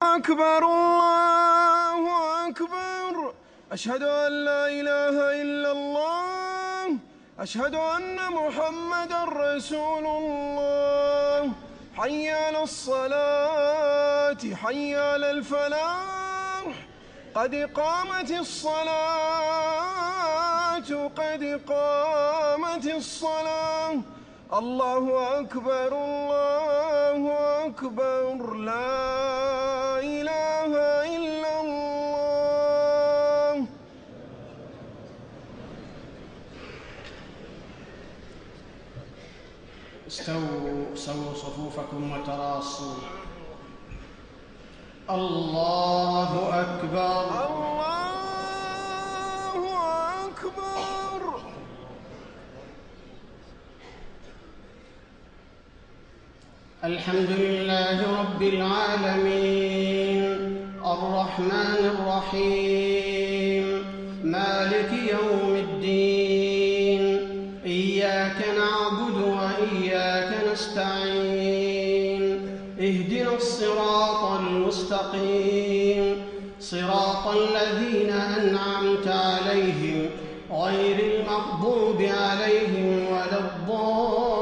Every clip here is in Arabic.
أكبر الله أكبر. أشهد أن لا إله إلا الله. أشهد أن محمدًا رسول الله. حي على الصلاة، حي على الفلاح، قد قامت الصلاة، قد قامت الصلاة. الله أكبر الله أكبر، لا إله إلا الله. استووا سووا صفوفكم وتراصوا. الله أكبر الله أكبر. الحمد لله رب العالمين، الرحمن الرحيم، مالك يوم الدين. إياك نعبد وإياك نستعين. اهدنا الصراط المستقيم، صراط الذين أنعمت عليهم غير المغضوب عليهم ولا الضالين.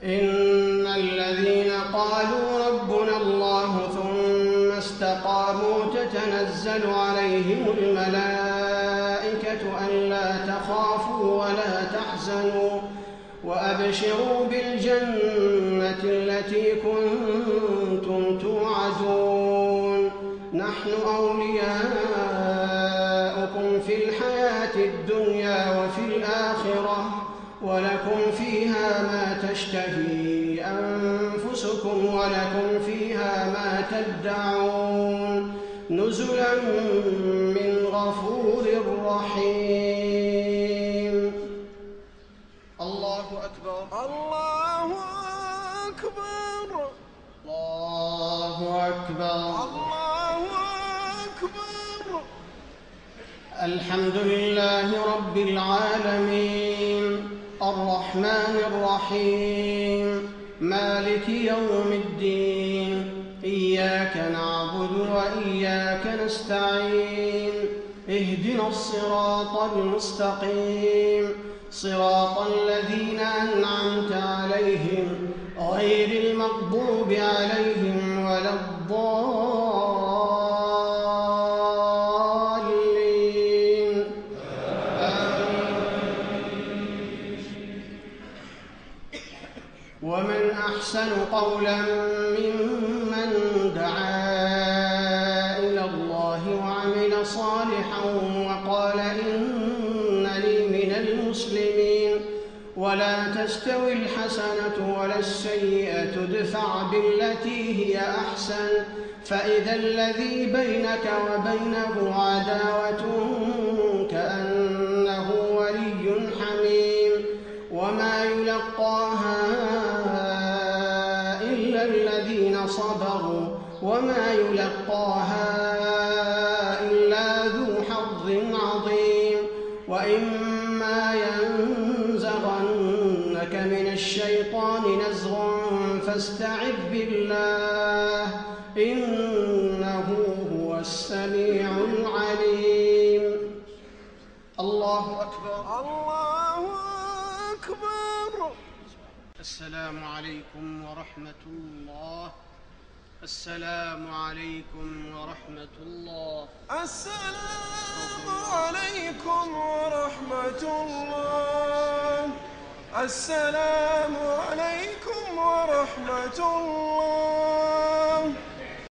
إن الذين قالوا ربنا الله ثم استقاموا تتنزل عليهم الملائكة ألا تخافوا ولا تحزنوا وأبشروا بالجنة التي كنتم توعدون. نحن أولياؤكم في الحياة الدنيا وفي الآخرة، ولكم فيها ما تشتهي أنفسكم ولكم فيها ما تدعون، نزلا من غفور رحيم. الله أكبر الله أكبر الله أكبر الله أكبر. الحمد لله رب العالمين، الرحمن الرحيم، مالك يوم الدين. إياك نعبد وإياك نستعين. اهدنا الصراط المستقيم، صراط الذين أنعمت عليهم غير المغضوب عليهم ولا الضالين. ومن أحسن قولا ممن دعا إلى الله وعمل صالحا وقال إنني من المسلمين. ولا تستوي الحسنة ولا السيئة، ادفع بالتي هي أحسن، فإذا الذي بينك وبينه عداوة كأنه ولي حميم. وما يلقاها إلا الذين صبروا، وما يلقاها إلا ذو حظ عظيم. وإما ينزغنك من الشيطان نزغ فاستعذ بالله، إنه هو السميع العليم. الله أكبر الله أكبر. السلام عليكم ورحمة الله. السلام عليكم ورحمة الله. السلام عليكم ورحمة الله. السلام عليكم ورحمة الله.